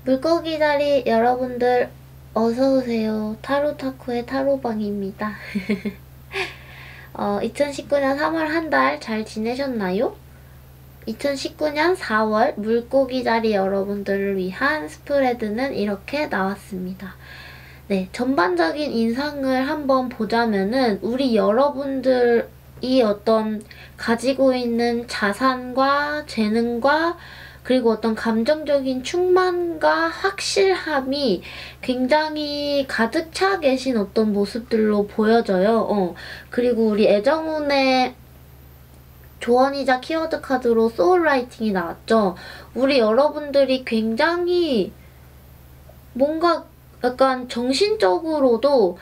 물고기 다리 여러분들 어서오세요. 타로타쿠의 타로방입니다. 2019년 3월 한 달 잘 지내셨나요? 2019년 4월 물고기 다리 여러분들을 위한 스프레드는 이렇게 나왔습니다. 네, 전반적인 인상을 한번 보자면은 우리 여러분들이 어떤 가지고 있는 자산과 재능과 그리고 어떤 감정적인 충만과 확실함이 굉장히 가득 차 계신 어떤 모습들로 보여져요. 그리고 우리 애정운의 조언이자 키워드 카드로 소울라이팅이 나왔죠. 우리 여러분들이 굉장히 뭔가 약간 정신적으로도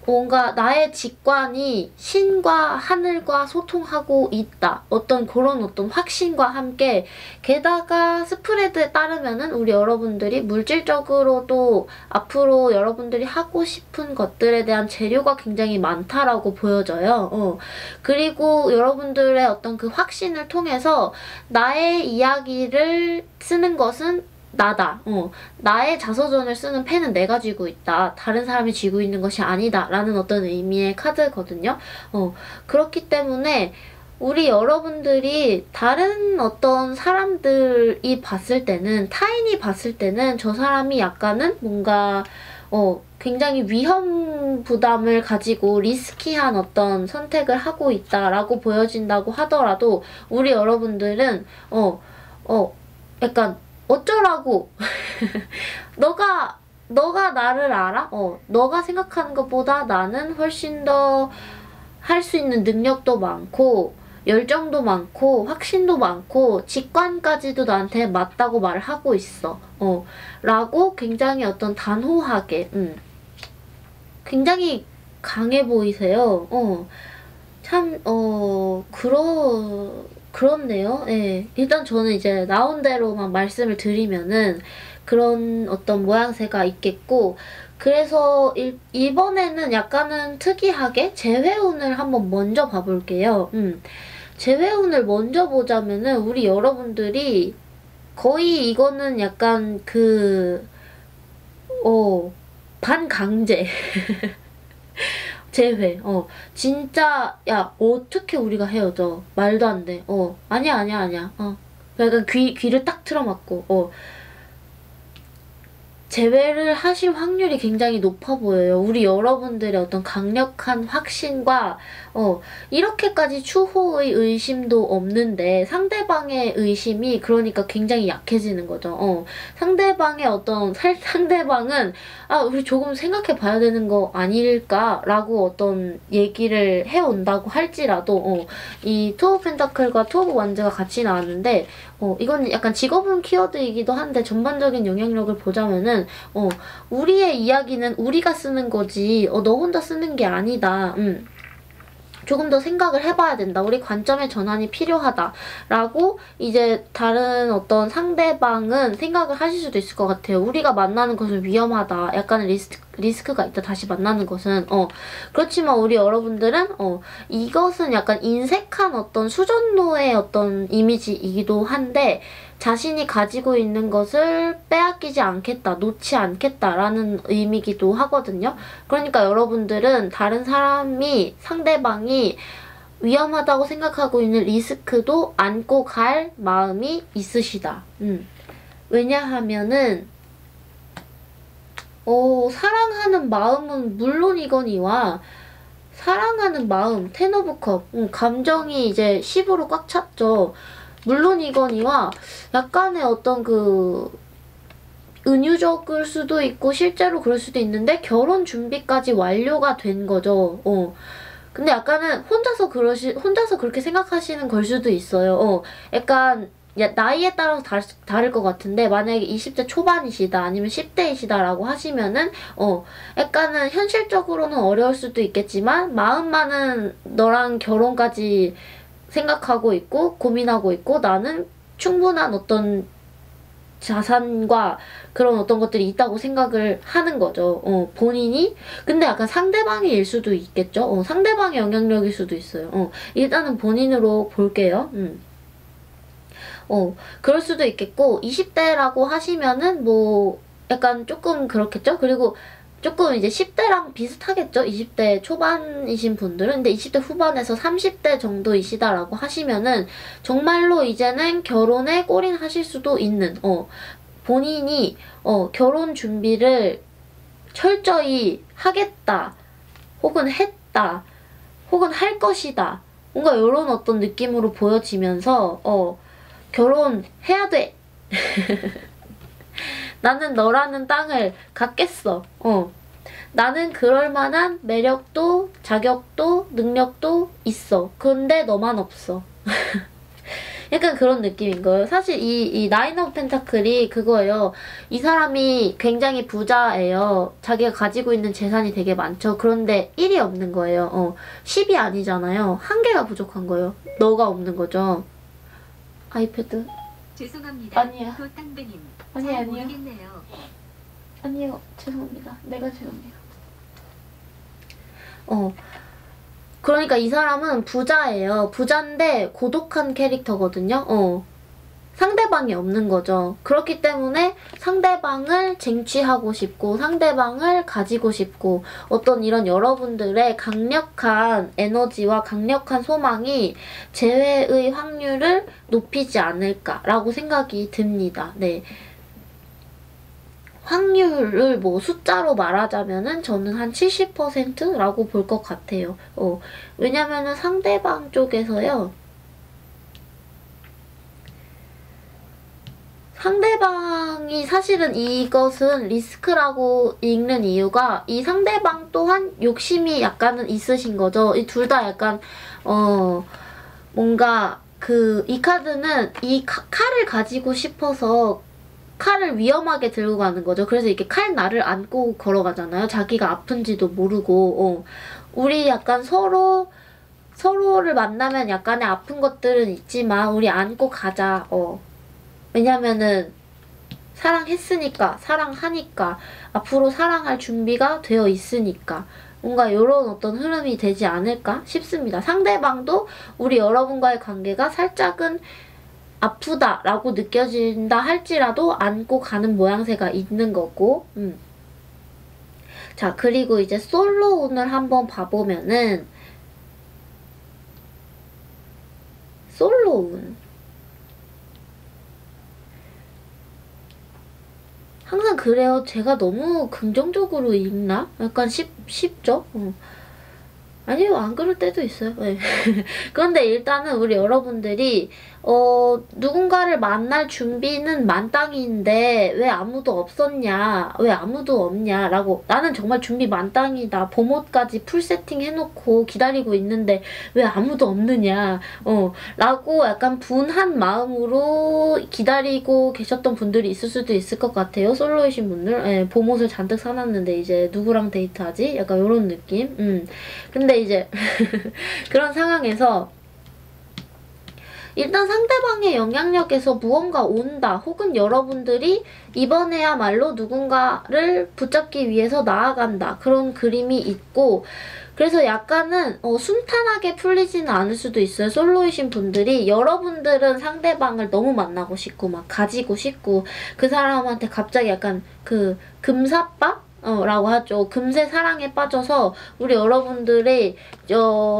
뭔가 나의 직관이 신과 하늘과 소통하고 있다. 그런 확신과 함께 게다가 스프레드에 따르면은 우리 여러분들이 물질적으로도 앞으로 여러분들이 하고 싶은 것들에 대한 재료가 굉장히 많다라고 보여져요. 그리고 여러분들의 어떤 그 확신을 통해서 나의 이야기를 쓰는 것은 나다. 나의 자서전을 쓰는 펜은 내가 쥐고 있다. 다른 사람이 쥐고 있는 것이 아니다. 라는 어떤 의미의 카드거든요. 그렇기 때문에 우리 여러분들이 다른 어떤 사람들이 봤을 때는, 타인이 봤을 때는 저 사람이 약간은 뭔가 굉장히 위험 부담을 가지고 리스키한 어떤 선택을 하고 있다라고 보여진다고 하더라도 우리 여러분들은 약간 어쩌라고 너가 나를 알아? 너가 생각하는 것보다 나는 훨씬 더 할 수 있는 능력도 많고 열정도 많고 확신도 많고 직관까지도 나한테 맞다고 말을 하고 있어. 라고 굉장히 어떤 단호하게 굉장히 강해 보이세요. 참 그렇네요. 예. 일단 저는 이제 나온 대로만 말씀을 드리면은 그런 어떤 모양새가 있겠고, 그래서 이번에는 약간은 특이하게 재회운을 한번 먼저 봐볼게요. 재회운을 먼저 보자면은 우리 여러분들이 거의 이거는 약간 반강제. 재회. 진짜 야 어떻게 우리가 헤어져. 말도 안 돼. 아니야. 약간 귀를 딱 틀어막고 재회를 하실 확률이 굉장히 높아 보여요. 우리 여러분들의 어떤 강력한 확신과 이렇게까지 추호의 의심도 없는데 상대방의 의심이 그러니까 굉장히 약해지는 거죠. 상대방의 상대방은 우리 조금 생각해 봐야 되는 거 아닐까라고 어떤 얘기를 해온다고 할지라도 이 투 오브 펜타클과 투 오브 완즈가 같이 나왔는데 이건 약간 직업운 키워드이기도 한데 전반적인 영향력을 보자면은 우리의 이야기는 우리가 쓰는 거지 너 혼자 쓰는 게 아니다. 조금 더 생각을 해봐야 된다. 우리 관점의 전환이 필요하다. 라고 이제 다른 어떤 상대방은 생각을 하실 수도 있을 것 같아요. 우리가 만나는 것은 위험하다. 약간의 리스크가 있다. 다시 만나는 것은. 그렇지만 우리 여러분들은 이것은 약간 인색한 어떤 수전노의 어떤 이미지이기도 한데 자신이 가지고 있는 것을 빼앗기지 않겠다, 놓지 않겠다라는 의미이기도 하거든요. 그러니까 여러분들은 다른 상대방이 위험하다고 생각하고 있는 리스크도 안고 갈 마음이 있으시다. 왜냐하면은 사랑하는 마음은 물론이거니와 사랑하는 마음, 텐 오브 컵, 감정이 이제 10으로 꽉 찼죠. 물론이거니와 약간의 어떤 은유적일 수도 있고 실제로 그럴 수도 있는데 결혼 준비까지 완료가 된 거죠. 근데 약간은 혼자서 그렇게 생각하시는 걸 수도 있어요. 약간 나이에 따라서 다를 것 같은데 만약에 20대 초반이시다 아니면 10대이시다라고 하시면은 약간은 현실적으로는 어려울 수도 있겠지만 마음만은 너랑 결혼까지 생각하고 있고 고민하고 있고 나는 충분한 어떤 자산과 그런 어떤 것들이 있다고 생각을 하는 거죠. 본인이. 근데 약간 상대방이 일 수도 있겠죠. 상대방의 영향력일 수도 있어요. 일단은 본인으로 볼게요. 그럴 수도 있겠고 20대라고 하시면은 뭐 약간 조금 그렇겠죠? 그리고 조금 이제 10대랑 비슷하겠죠? 20대 초반이신 분들은. 근데 20대 후반에서 30대 정도이시다라고 하시면은 정말로 이제는 결혼에 골인하실 수도 있는 본인이 결혼 준비를 철저히 하겠다 혹은 했다 혹은 할 것이다 뭔가 이런 어떤 느낌으로 보여지면서 결혼해야 돼. 나는 너라는 땅을 갖겠어. 나는 그럴 만한 매력도 자격도 능력도 있어. 근데 너만 없어. 약간 그런 느낌인 거예요. 사실 이 나인 오브 펜타클이 그거예요. 이 사람이 굉장히 부자예요. 자기가 가지고 있는 재산이 되게 많죠. 그런데 1이 없는 거예요. 10이 아니잖아요. 한 개가 부족한 거예요. 너가 없는 거죠. 아이패드. 죄송합니다. 아니야. 도탕배님. 아니에요. 모르겠네요. 아니요. 죄송합니다. 내가 죄송해요. 그러니까 이 사람은 부자예요. 부자인데 고독한 캐릭터거든요. 상대방이 없는 거죠. 그렇기 때문에 상대방을 쟁취하고 싶고 상대방을 가지고 싶고 어떤 이런 여러분들의 강력한 에너지와 강력한 소망이 재회의 확률을 높이지 않을까라고 생각이 듭니다. 네. 확률을 뭐 숫자로 말하자면은 저는 한 70%라고 볼 것 같아요. 왜냐면은 상대방 쪽에서요. 상대방이 사실은 이것은 리스크라고 읽는 이유가 이 상대방 또한 욕심이 약간은 있으신 거죠. 이 둘 다 약간 뭔가 이 카드는 이 칼을 가지고 싶어서 칼을 위험하게 들고 가는 거죠. 그래서 이렇게 칼날을 안고 걸어가잖아요. 자기가 아픈지도 모르고. 우리 약간 서로를 만나면 약간의 아픈 것들은 있지만 우리 안고 가자. 왜냐면은 사랑했으니까, 사랑하니까, 앞으로 사랑할 준비가 되어 있으니까 뭔가 이런 어떤 흐름이 되지 않을까 싶습니다. 상대방도 우리 여러분과의 관계가 살짝은 아프다라고 느껴진다 할지라도 안고 가는 모양새가 있는 거고. 자, 그리고 이제 솔로운을 한번 봐보면은 솔로운 항상 그래요. 제가 너무 긍정적으로 읽나? 약간 쉽죠? 아니요, 안 그럴 때도 있어요. 네. 그런데 일단은 우리 여러분들이 누군가를 만날 준비는 만땅인데 왜 아무도 없었냐, 왜 아무도 없냐 라고, 나는 정말 준비 만땅이다, 봄옷까지 풀 세팅 해놓고 기다리고 있는데 왜 아무도 없느냐 라고 약간 분한 마음으로 기다리고 계셨던 분들이 있을 수도 있을 것 같아요. 솔로이신 분들. 네, 봄옷을 잔뜩 사놨는데 이제 누구랑 데이트하지? 약간 이런 느낌. 근데 이제 그런 상황에서 일단 상대방의 영향력에서 무언가 온다, 혹은 여러분들이 이번에야말로 누군가를 붙잡기 위해서 나아간다, 그런 그림이 있고, 그래서 약간은 순탄하게 풀리지는 않을 수도 있어요. 솔로이신 분들이 여러분들은 상대방을 너무 만나고 싶고 막 가지고 싶고 그 사람한테 갑자기 약간 그 금사빠? 라고 하죠. 금세 사랑에 빠져서 우리 여러분들이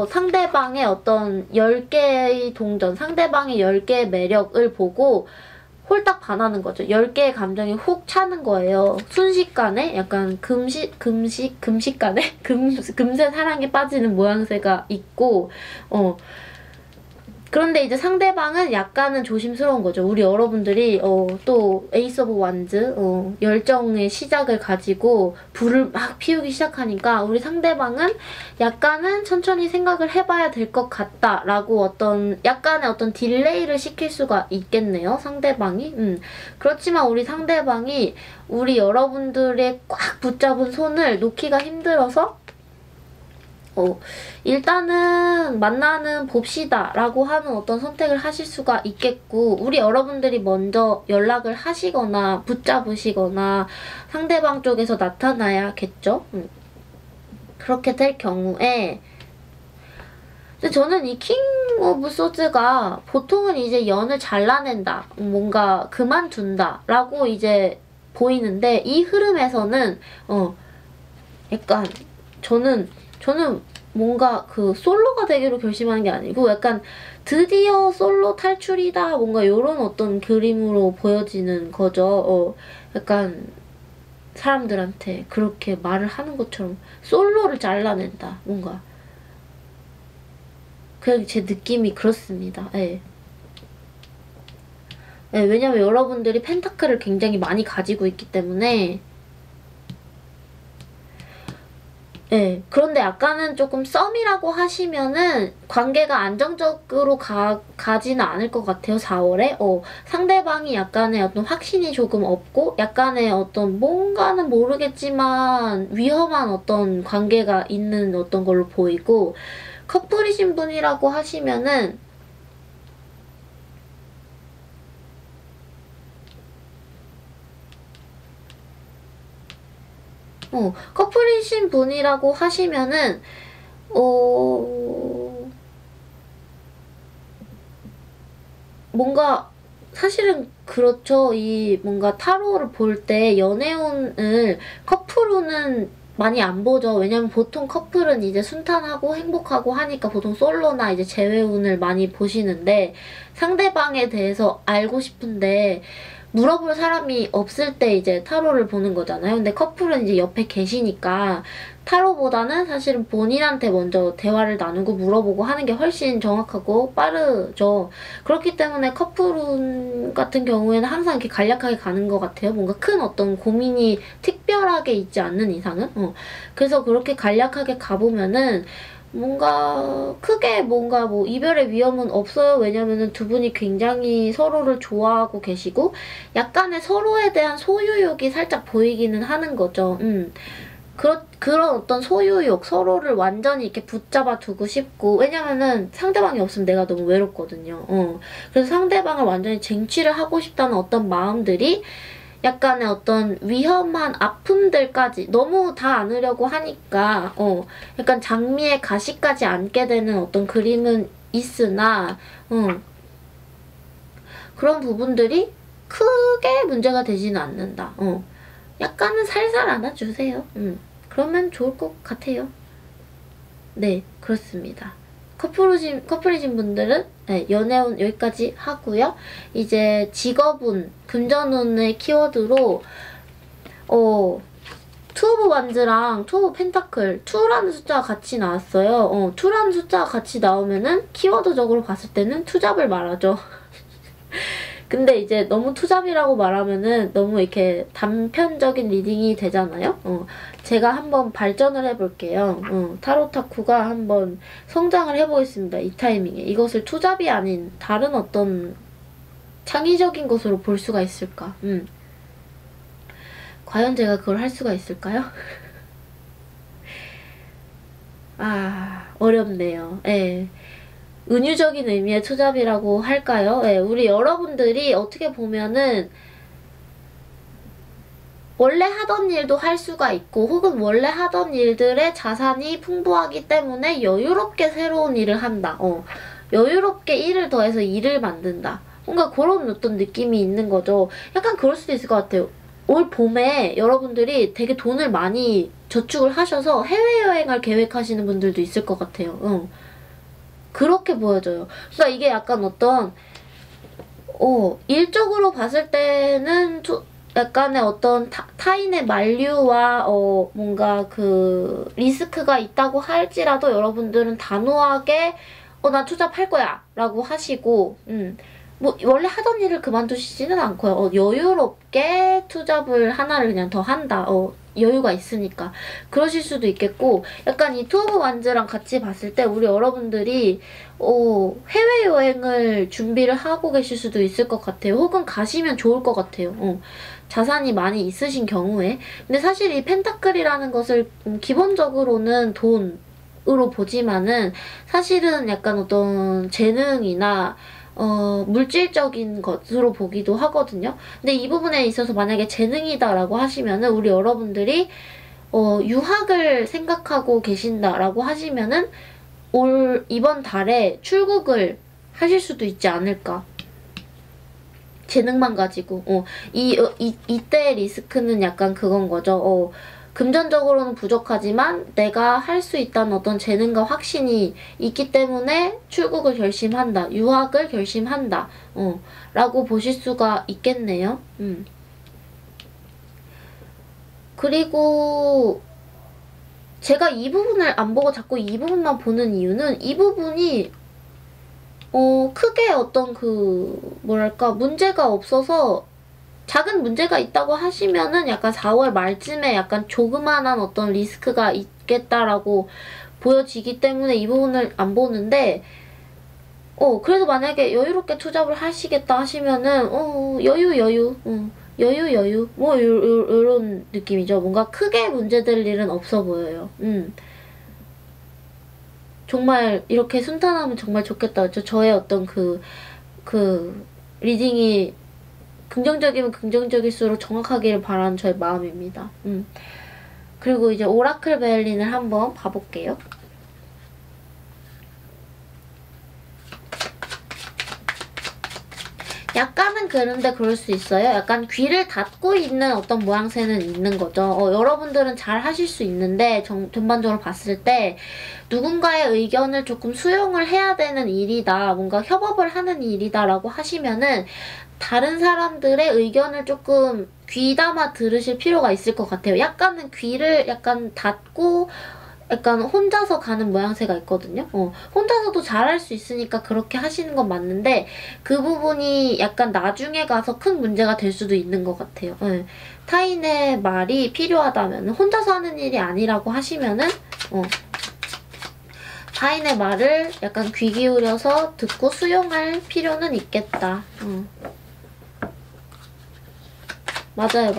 상대방의 어떤 10개의 동전, 상대방의 10개의 매력을 보고 홀딱 반하는 거죠. 10개의 감정이 훅 차는 거예요. 순식간에 약간 금세 사랑에 빠지는 모양새가 있고 그런데 이제 상대방은 약간은 조심스러운 거죠. 우리 여러분들이 또 에이스 오브 완즈 열정의 시작을 가지고 불을 막 피우기 시작하니까 우리 상대방은 약간은 천천히 생각을 해봐야 될 것 같다라고 약간의 어떤 딜레이를 시킬 수가 있겠네요. 상대방이. 그렇지만 우리 상대방이 우리 여러분들의 꽉 붙잡은 손을 놓기가 힘들어서 일단은 만나는 봅시다 라고 하는 어떤 선택을 하실 수가 있겠고, 우리 여러분들이 먼저 연락을 하시거나 붙잡으시거나 상대방 쪽에서 나타나야겠죠. 그렇게 될 경우에 근데 저는 이 킹 오브 소드가 보통은 이제 연을 잘라낸다, 뭔가 그만둔다 라고 이제 보이는데, 이 흐름에서는 약간 저는 뭔가 그 솔로가 되기로 결심하는 게 아니고 약간 드디어 솔로 탈출이다, 뭔가 요런 어떤 그림으로 보여지는 거죠. 약간 사람들한테 그렇게 말을 하는 것처럼 솔로를 잘라낸다, 뭔가. 그냥 제 느낌이 그렇습니다. 예. 예, 왜냐면 여러분들이 펜타클을 굉장히 많이 가지고 있기 때문에. 예. 그런데 약간은 조금 썸이라고 하시면은 관계가 안정적으로 가지는 않을 것 같아요, 4월에. 상대방이 약간의 어떤 확신이 조금 없고, 약간의 어떤 뭔가는 모르겠지만 위험한 어떤 관계가 있는 어떤 걸로 보이고, 커플이신 분이라고 하시면은 커플이신 분이라고 하시면은 뭔가 사실은 그렇죠. 이 뭔가 타로를 볼 때 연애운을 커플운은 많이 안 보죠. 왜냐면 보통 커플은 이제 순탄하고 행복하고 하니까 보통 솔로나 이제 재회운을 많이 보시는데, 상대방에 대해서 알고 싶은데 물어볼 사람이 없을 때 이제 타로를 보는 거잖아요. 근데 커플은 이제 옆에 계시니까 타로보다는 사실은 본인한테 먼저 대화를 나누고 물어보고 하는 게 훨씬 정확하고 빠르죠. 그렇기 때문에 커플운 같은 경우에는 항상 이렇게 간략하게 가는 것 같아요. 뭔가 큰 어떤 고민이 특별하게 있지 않는 이상은. 그래서 그렇게 간략하게 가보면은 뭔가 크게 뭔가 뭐 이별의 위험은 없어요. 왜냐면은 두 분이 굉장히 서로를 좋아하고 계시고 약간의 서로에 대한 소유욕이 살짝 보이기는 하는 거죠. 그런 어떤 소유욕, 서로를 완전히 이렇게 붙잡아 두고 싶고, 왜냐면은 상대방이 없으면 내가 너무 외롭거든요. 그래서 상대방을 완전히 쟁취를 하고 싶다는 어떤 마음들이 약간의 어떤 위험한 아픔들까지 너무 다 안으려고 하니까 약간 장미의 가시까지 안게 되는 어떤 그림은 있으나 그런 부분들이 크게 문제가 되지는 않는다. 약간은 살살 안아주세요. 그러면 좋을 것 같아요. 네, 그렇습니다. 커플이신 분들은 네, 연애운 여기까지 하고요. 이제 직업운, 금전운의 키워드로 투 오브 완즈랑 투 오브 펜타클, 2라는 숫자가 같이 나왔어요. 2라는 숫자가 같이 나오면은 키워드적으로 봤을 때는 투잡을 말하죠. 근데 이제 너무 투잡이라고 말하면은 너무 이렇게 단편적인 리딩이 되잖아요. 제가 한번 발전을 해볼게요. 타로타쿠가 한번 성장을 해보겠습니다. 이 타이밍에. 이것을 투잡이 아닌 다른 어떤 창의적인 것으로 볼 수가 있을까? 과연 제가 그걸 할 수가 있을까요? 어렵네요. 예. 은유적인 의미의 투잡이라고 할까요? 예, 우리 여러분들이 어떻게 보면은 원래 하던 일도 할 수가 있고, 혹은 원래 하던 일들의 자산이 풍부하기 때문에 여유롭게 새로운 일을 한다. 여유롭게 일을 더해서 일을 만든다. 뭔가 그런 어떤 느낌이 있는 거죠. 약간 그럴 수도 있을 것 같아요. 올 봄에 여러분들이 되게 돈을 많이 저축을 하셔서 해외여행을 계획하시는 분들도 있을 것 같아요. 그렇게 보여져요. 그러니까 이게 약간 어떤 일적으로 봤을 때는 약간의 어떤 타인의 만류와 뭔가 그 리스크가 있다고 할지라도 여러분들은 단호하게 나 투잡할 거야 라고 하시고 뭐 원래 하던 일을 그만두시지는 않고요. 여유롭게 투잡을 하나를 그냥 더 한다. 여유가 있으니까 그러실 수도 있겠고, 약간 이 투 오브 완즈랑 같이 봤을 때 우리 여러분들이 해외여행을 준비를 하고 계실 수도 있을 것 같아요. 혹은 가시면 좋을 것 같아요. 자산이 많이 있으신 경우에. 근데 사실 이 펜타클이라는 것을 기본적으로는 돈으로 보지만은 사실은 약간 어떤 재능이나 물질적인 것으로 보기도 하거든요. 근데 이 부분에 있어서 만약에 재능이다라고 하시면은 우리 여러분들이 유학을 생각하고 계신다라고 하시면은 이번 달에 출국을 하실 수도 있지 않을까. 재능만 가지고. 이때 리스크는 약간 그건 거죠. 금전적으로는 부족하지만 내가 할 수 있다는 어떤 재능과 확신이 있기 때문에 출국을 결심한다. 유학을 결심한다. 라고 보실 수가 있겠네요. 그리고 제가 이 부분을 안 보고 자꾸 이 부분만 보는 이유는 이 부분이 크게 어떤 뭐랄까 문제가 없어서 작은 문제가 있다고 하시면은 약간 4월 말쯤에 약간 조그만한 어떤 리스크가 있겠다라고 보여지기 때문에 이 부분을 안 보는데 그래서 만약에 여유롭게 투잡을 하시겠다 하시면은 여유 뭐 요런 느낌이죠. 뭔가 크게 문제될 일은 없어 보여요. 정말 이렇게 순탄하면 정말 좋겠다. 저의 어떤 리딩이 긍정적이면 긍정적일수록 정확하기를 바라는 저의 마음입니다. 그리고 이제 오라클 베일린을 한번 봐볼게요. 약간은 그런데 그럴 수 있어요. 약간 귀를 닫고 있는 어떤 모양새는 있는 거죠. 여러분들은 잘 하실 수 있는데 전반적으로 봤을 때 누군가의 의견을 조금 수용을 해야 되는 일이다. 뭔가 협업을 하는 일이다 라고 하시면은 다른 사람들의 의견을 조금 귀담아 들으실 필요가 있을 것 같아요. 약간은 귀를 약간 닫고 약간 혼자서 가는 모양새가 있거든요. 혼자서도 잘할 수 있으니까 그렇게 하시는 건 맞는데 그 부분이 약간 나중에 가서 큰 문제가 될 수도 있는 것 같아요. 타인의 말이 필요하다면 혼자서 하는 일이 아니라고 하시면은 타인의 말을 약간 귀 기울여서 듣고 수용할 필요는 있겠다. 맞아요.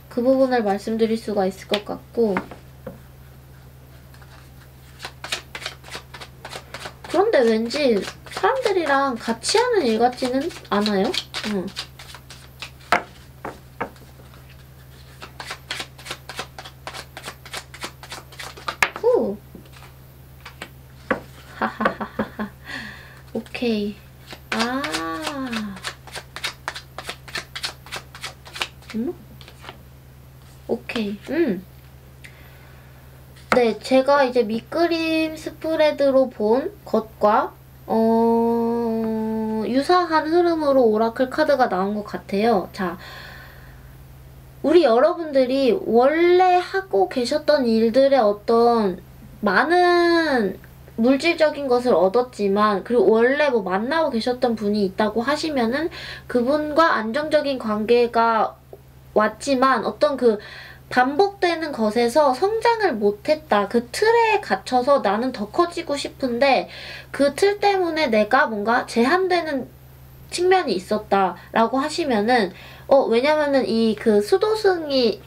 그 부분을 말씀드릴 수가 있을 것 같고 그런데 왠지 사람들이랑 같이 하는 일 같지는 않아요? 후. 하하하하하. 오케이. 오케이. 네, 제가 이제 밑그림 스프레드로 본 것과 유사한 흐름으로 오라클 카드가 나온 것 같아요. 자, 우리 여러분들이 원래 하고 계셨던 일들의 어떤 많은 물질적인 것을 얻었지만 그리고 원래 뭐 만나고 계셨던 분이 있다고 하시면은 그분과 안정적인 관계가 왔지만 어떤 반복되는 것에서 성장을 못했다. 그 틀에 갇혀서 나는 더 커지고 싶은데 그 틀 때문에 내가 뭔가 제한되는 측면이 있었다라고 하시면은 왜냐면은 수도승이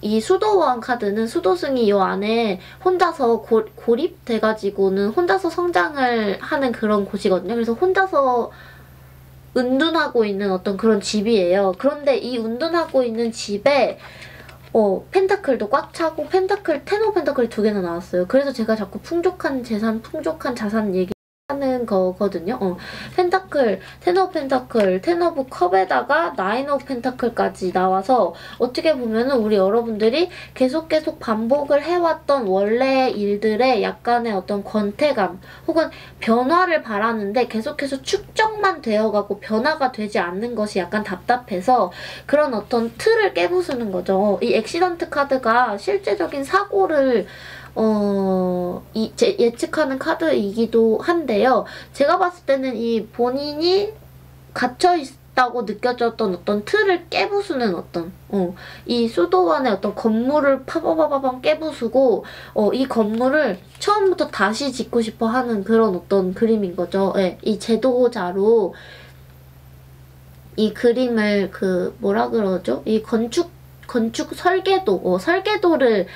이 수도원 카드는 수도승이 요 안에 혼자서 고립돼가지고는 혼자서 성장을 하는 그런 곳이거든요. 그래서 혼자서 은둔하고 있는 어떤 그런 집이에요. 그런데 이 은둔하고 있는 집에 펜타클도 꽉 차고 텐 오브 펜타클이 2개나 나왔어요. 그래서 제가 자꾸 풍족한 재산, 풍족한 자산 얘기하는 거거든요. 펜타클, 텐 오브 펜타클, 텐 오브 컵에다가 나인 오브 펜타클까지 나와서 어떻게 보면은 우리 여러분들이 계속 반복을 해왔던 원래 일들의 약간의 어떤 권태감 혹은 변화를 바라는데 계속해서 축적만 되어가고 변화가 되지 않는 것이 약간 답답해서 그런 어떤 틀을 깨부수는 거죠. 이 액시던트 카드가 실제적인 사고를 예측하는 카드이기도 한데요. 제가 봤을 때는 이 본인이 갇혀있다고 느껴졌던 어떤 틀을 깨부수는 어떤 이 수도원의 어떤 건물을 파바바바방 깨부수고 이 건물을 처음부터 다시 짓고 싶어 하는 그런 어떤 그림인 거죠. 네, 이 제도자로 이 그림을 뭐라 그러죠? 이 건축 설계도를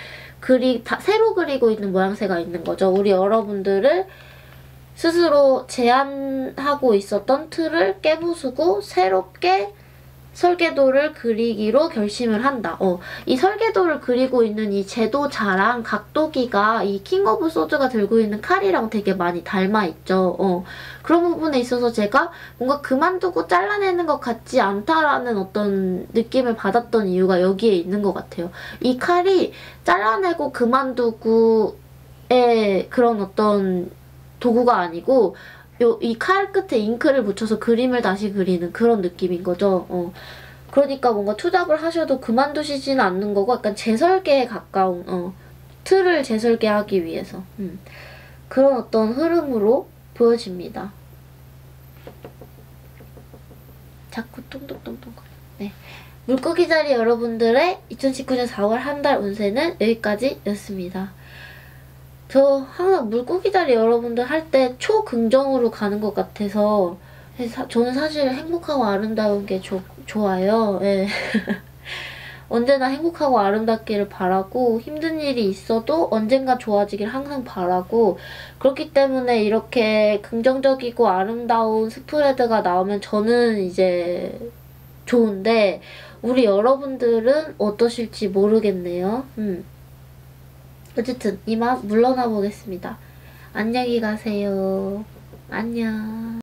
새로 그리고 있는 모양새가 있는 거죠. 우리 여러분들을 스스로 제한하고 있었던 틀을 깨부수고 새롭게 설계도를 그리기로 결심을 한다. 이 설계도를 그리고 있는 이 제도자랑 각도기가 이 킹 오브 소드가 들고 있는 칼이랑 되게 많이 닮아있죠. 그런 부분에 있어서 제가 뭔가 그만두고 잘라내는 것 같지 않다라는 어떤 느낌을 받았던 이유가 여기에 있는 것 같아요. 이 칼이 잘라내고 그만두고의 그런 어떤 도구가 아니고 이 칼 끝에 잉크를 묻혀서 그림을 다시 그리는 그런 느낌인 거죠. 그러니까 뭔가 투잡을 하셔도 그만두시지는 않는 거고 약간 재설계에 가까운 틀을 재설계하기 위해서 그런 어떤 흐름으로 보여집니다. 자꾸 똥똥똥똥거려. 네. 물고기 자리 여러분들의 2019년 4월 한 달 운세는 여기까지였습니다. 저 항상 물고기 자리 여러분들 할 때 초긍정으로 가는 것 같아서 저는 사실 행복하고 아름다운 게 좋아요. 예. 언제나 행복하고 아름답기를 바라고 힘든 일이 있어도 언젠가 좋아지길 항상 바라고 그렇기 때문에 이렇게 긍정적이고 아름다운 스프레드가 나오면 저는 이제 좋은데 우리 여러분들은 어떠실지 모르겠네요. 어쨌든 이만 물러나 보겠습니다. 안녕히 가세요. 안녕.